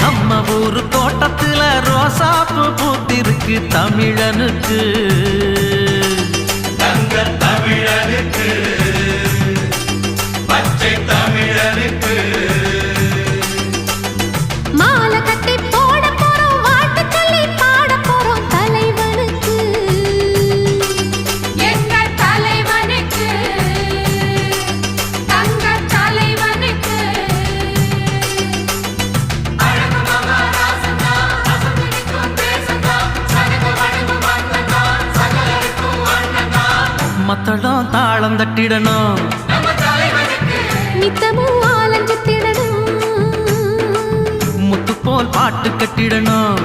நம்ம ஊரு தோட்டத்துல ரோசாப்பு பூத்திருக்கு தமிழனுக்கு தங்க தமிழனுக்கு பச்சை தமிழனுக்கு மாலை கட்டி போட போறோம் வாழ்த்து சொல்லி பாட போறோம் தலைவனுக்கு எங்க தலைவனுக்கு தங்க தலைவனுக்கு அழகு மகாராசனா அசந்திக்கும் பேசனா சனக வணங்கு வந்தனா சகலருக்கும் வண்ணனா மத்தளம் தாளம் தட்டிடணும் நம்ம தலைவனுக்கு நித்தமும் ஆலஞ்சு திடணும் முத்து போல் பாட்டு கட்டிடணும்